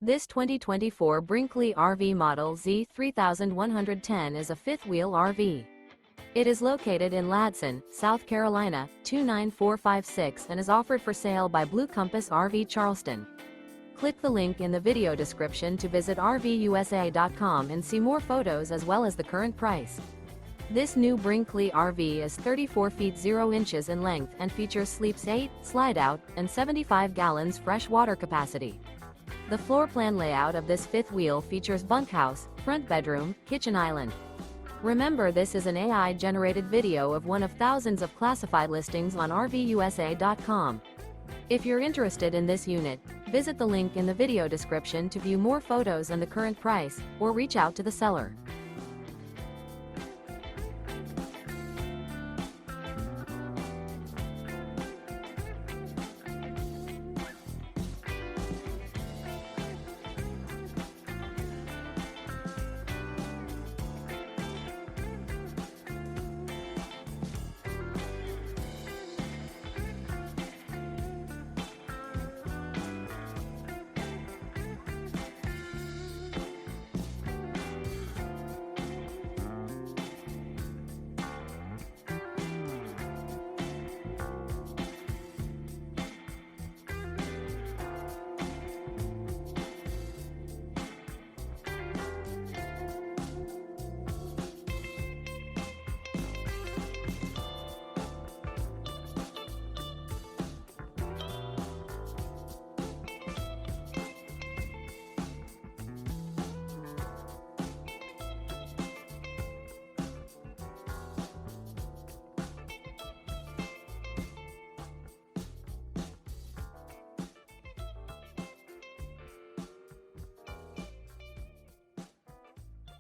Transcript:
This 2024 Brinkley RV Model Z 3110 is a fifth-wheel RV. It is located in Ladson, South Carolina, 29456 and is offered for sale by Blue Compass RV Charleston. Click the link in the video description to visit RVUSA.com and see more photos as well as the current price. This new Brinkley RV is 34 feet 0 inches in length and features sleeps 8, slide-out, and 75 gallons fresh water capacity. The floor plan layout of this fifth wheel features bunkhouse, front bedroom, kitchen island. Remember, this is an AI-generated video of one of thousands of classified listings on RVUSA.com. If you're interested in this unit, visit the link in the video description to view more photos and the current price, or reach out to the seller.